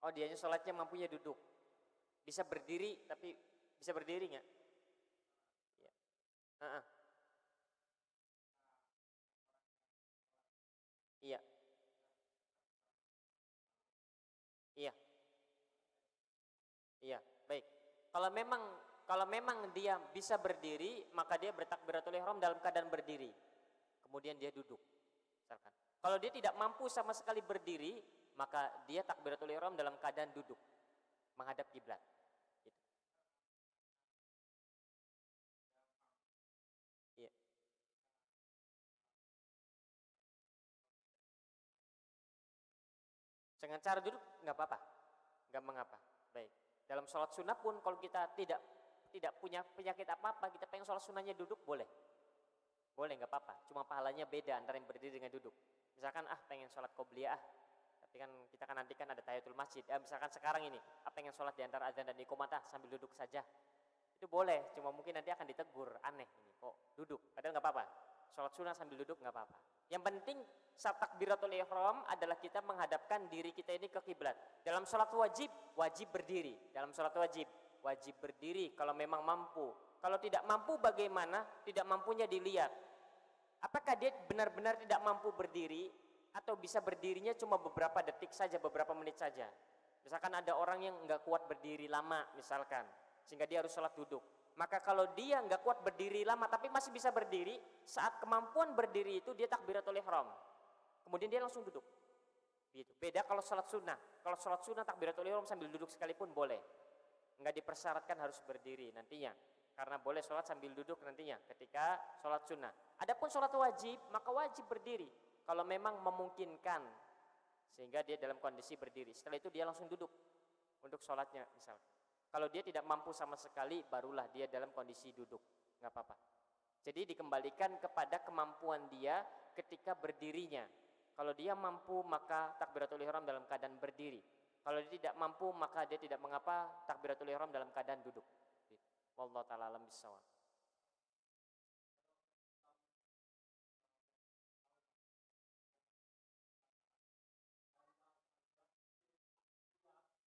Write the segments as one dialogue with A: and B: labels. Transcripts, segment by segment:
A: Oh, dianya sholatnya mampunya duduk. Bisa berdiri, tapi bisa berdiri nggak? Ya. Iya, iya, iya. Baik. Kalau memang dia bisa berdiri, maka dia bertakbiratul ihram dalam keadaan berdiri. Kemudian dia duduk. Misalkan. Kalau dia tidak mampu sama sekali berdiri, maka dia takbiratul ihram dalam keadaan duduk, menghadap kiblat. Gitu. Iya. Dengan cara duduk nggak apa-apa, nggak mengapa. Baik. Dalam sholat sunnah pun kalau kita tidak punya penyakit apa-apa, kita pengen sholat sunnahnya duduk boleh, boleh nggak apa-apa. Cuma pahalanya beda antara yang berdiri dengan duduk. Misalkan pengen sholat qobliyah, tapi kan kita kan nanti kan ada tahiyatul masjid. Misalkan sekarang ini, pengen sholat di antara azan dan iqamah sambil duduk saja, itu boleh. Cuma mungkin nanti akan ditegur, aneh ini kok duduk. Padahal nggak apa-apa. Sholat sunnah sambil duduk nggak apa-apa. Yang penting saat takbiratul ihram adalah kita menghadapkan diri kita ini ke kiblat. Dalam sholat wajib, wajib berdiri. Dalam sholat wajib, wajib berdiri kalau memang mampu. Kalau tidak mampu bagaimana? Tidak mampunya dilihat. Apakah dia benar-benar tidak mampu berdiri atau bisa berdirinya cuma beberapa detik saja, beberapa menit saja. Misalkan ada orang yang nggak kuat berdiri lama misalkan, sehingga dia harus sholat duduk. Maka kalau dia nggak kuat berdiri lama tapi masih bisa berdiri, saat kemampuan berdiri itu dia takbiratul ihram. Kemudian dia langsung duduk. Gitu. Beda kalau sholat sunnah. Kalau sholat sunnah takbiratul ihram sambil duduk sekalipun boleh. Nggak dipersyaratkan harus berdiri nantinya. Karena boleh sholat sambil duduk nantinya ketika sholat sunnah. Adapun sholat wajib, maka wajib berdiri. Kalau memang memungkinkan, sehingga dia dalam kondisi berdiri. Setelah itu dia langsung duduk untuk sholatnya misalnya. Kalau dia tidak mampu sama sekali, barulah dia dalam kondisi duduk, nggak apa-apa. Jadi dikembalikan kepada kemampuan dia ketika berdirinya. Kalau dia mampu, maka takbiratul ihram dalam keadaan berdiri. Kalau dia tidak mampu, maka dia tidak mengapa takbiratul ihram dalam keadaan duduk. Wallahu ta'ala alam bissawab.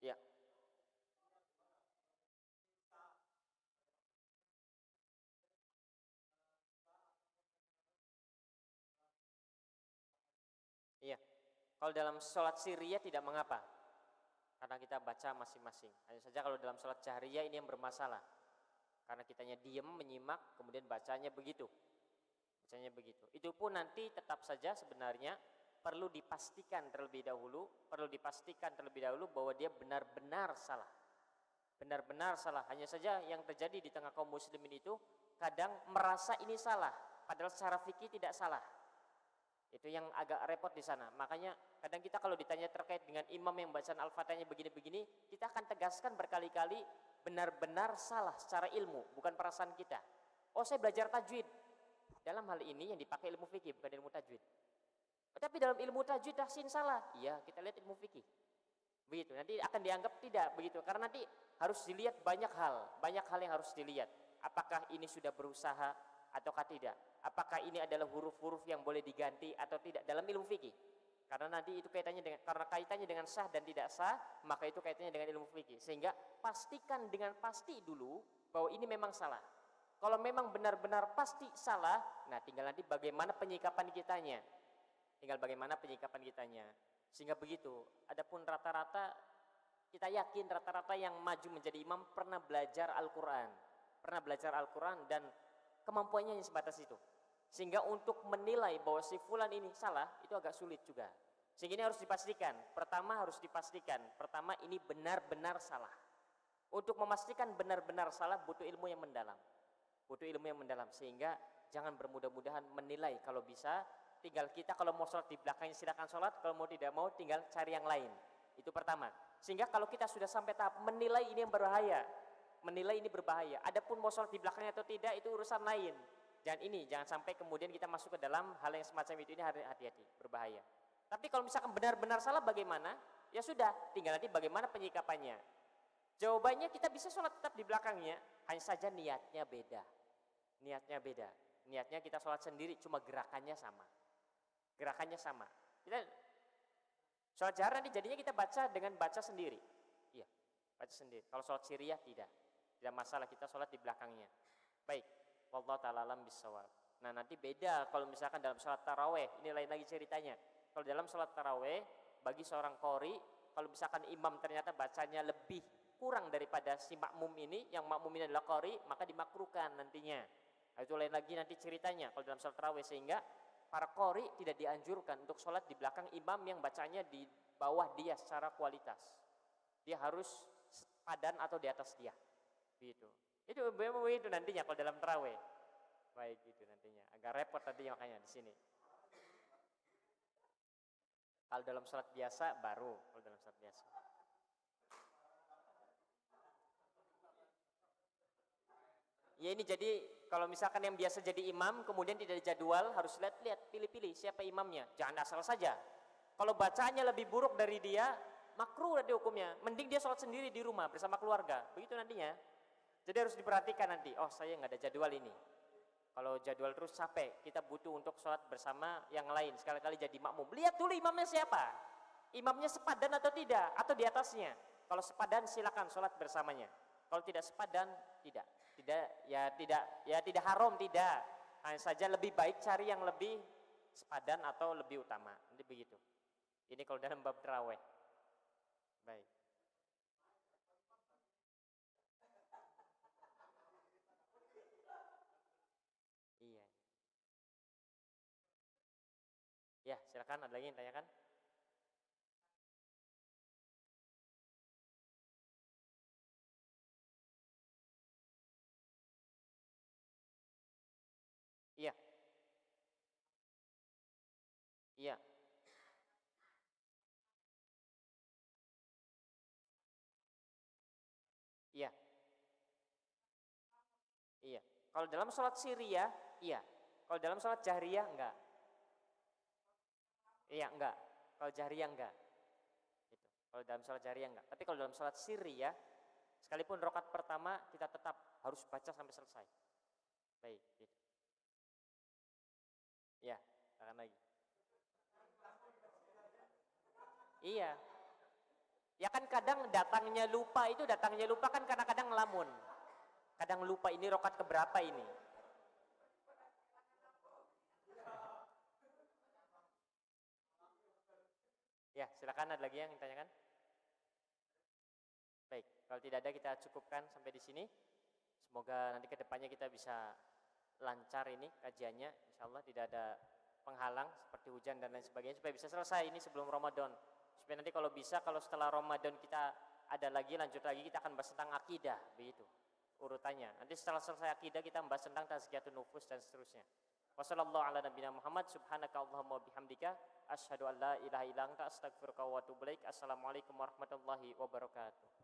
A: Ya. Iya. Kalau dalam sholat sirriyah tidak mengapa, karena kita baca masing-masing. Hanya saja kalau dalam sholat jahriyah ini yang bermasalah, karena kitanya diem menyimak, kemudian bacanya begitu. Bacanya begitu. Itu pun nanti tetap saja sebenarnya perlu dipastikan terlebih dahulu bahwa dia benar-benar salah. Benar-benar salah. Hanya saja yang terjadi di tengah kaum muslimin itu kadang merasa ini salah, padahal secara fikih tidak salah. Itu yang agak repot di sana. Makanya kadang kita kalau ditanya terkait dengan imam yang bacaan Al-Fatihahnya begini-begini, kita akan tegaskan berkali-kali benar-benar salah secara ilmu, bukan perasaan kita. Oh, saya belajar tajwid. Dalam hal ini yang dipakai ilmu fikih, bukan ilmu tajwid. Tapi dalam ilmu tajwid tahsin salah. Iya, kita lihat ilmu fikih. Begitu. Nanti akan dianggap tidak begitu, karena nanti harus dilihat banyak hal yang harus dilihat. Apakah ini sudah berusaha ataukah tidak? Apakah ini adalah huruf-huruf yang boleh diganti atau tidak dalam ilmu fikih? Karena nanti itu kaitannya dengan sah dan tidak sah, maka itu kaitannya dengan ilmu fikih. Sehingga pastikan dengan pasti dulu bahwa ini memang salah. Kalau memang benar-benar pasti salah, nah tinggal nanti bagaimana penyikapan kitanya. Sehingga begitu. Adapun rata-rata kita yakin rata-rata yang maju menjadi imam pernah belajar Al-Quran dan kemampuannya yang sebatas itu. Sehingga untuk menilai bahwa si fulan ini salah itu agak sulit juga. Sehingga ini harus dipastikan. Pertama ini benar-benar salah. Untuk memastikan benar-benar salah butuh ilmu yang mendalam. Sehingga jangan bermudah-mudahan menilai. Kalau bisa tinggal kita kalau mau sholat di belakangnya silakan sholat, kalau mau tidak mau tinggal cari yang lain. Itu pertama. Sehingga kalau kita sudah sampai tahap menilai ini yang berbahaya, adapun mau sholat di belakangnya atau tidak itu urusan lain. Jangan sampai kemudian kita masuk ke dalam hal yang semacam itu. Ini hati-hati, berbahaya. Tapi kalau misalkan benar-benar salah bagaimana? Ya sudah, tinggal nanti bagaimana penyikapannya. Jawabannya kita bisa sholat tetap di belakangnya, hanya saja niatnya beda. Niatnya kita sholat sendiri, cuma gerakannya sama. Kita Sholat jahar nanti jadinya kita baca dengan baca sendiri. Iya, baca sendiri. Kalau sholat siriyah tidak masalah, kita sholat di belakangnya. Baik, wallahu ta'ala alam bissawab. Nah nanti beda kalau misalkan dalam sholat taraweh, ini lain lagi ceritanya. Kalau dalam sholat taraweh, bagi seorang qori, kalau misalkan imam ternyata bacanya lebih kurang daripada si makmum ini, yang makmum ini adalah qori, maka dimakruhkan nantinya. Nah, itu lain lagi nanti ceritanya kalau dalam sholat taraweh, sehingga para qori tidak dianjurkan untuk sholat di belakang imam yang bacanya di bawah dia secara kualitas. Dia harus sepadan atau di atas dia. Gitu. Itu begitu nantinya kalau dalam taraweh. Baik gitu nantinya. Agak repot nantinya makanya di sini. Kalau dalam sholat biasa baru, kalau dalam sholat biasa. Ya ini jadi kalau misalkan yang biasa jadi imam kemudian tidak dijadwal, harus lihat-lihat, pilih-pilih siapa imamnya. Jangan asal saja. Kalau bacaannya lebih buruk dari dia, makruh nanti hukumnya. Mending dia sholat sendiri di rumah bersama keluarga. Begitu nantinya. Jadi harus diperhatikan nanti. Oh saya nggak ada jadwal ini. Kalau jadwal terus capek, kita butuh untuk sholat bersama yang lain. Sekali-kali jadi makmum. Lihat dulu imamnya siapa. Imamnya sepadan atau tidak, atau di atasnya. Kalau sepadan silakan sholat bersamanya. Kalau tidak sepadan, tidak. Tidak haram, tidak. Hanya saja lebih baik cari yang lebih sepadan atau lebih utama. Nanti begitu. Ini kalau dalam bab tarawih. Baik. Iya. Ya, silakan, ada lagi yang tanyakan? Iya. Iya. Iya. Iya. Kalau dalam sholat siriyah, iya. Kalau dalam sholat jahriyah, enggak. Iya, enggak. Kalau jahriyah, enggak. Gitu. Kalau dalam sholat jahriyah, enggak. Tapi kalau dalam sholat siriyah, sekalipun rakaat pertama, kita tetap harus baca sampai selesai. Baik. Gitu. Iya, akan lagi. Iya. Ya kan kadang datangnya lupa kan karena kadang ngelamun. Kadang lupa ini rakaat keberapa ini. Ya, silakan, ada lagi yang ditanyakan? Baik, kalau tidak ada kita cukupkan sampai di sini. Semoga nanti kedepannya kita bisa lancar ini kajiannya. Insya Allah tidak ada penghalang seperti hujan dan lain sebagainya, supaya bisa selesai ini sebelum Ramadan. Supaya nanti kalau bisa, kalau setelah Ramadan kita ada lagi, lanjut lagi, kita akan bahas tentang akidah, begitu urutannya. Nanti setelah selesai akidah kita membahas tentang tazkiyatun nufus dan seterusnya. Wassallallahu ala nabiyina Muhammad, subhanaka Allahumma bihamdika, asyhadu an la ilaha illa anta, astaghfiruka wa atubu ilaik. Assalamualaikum warahmatullahi wabarakatuh.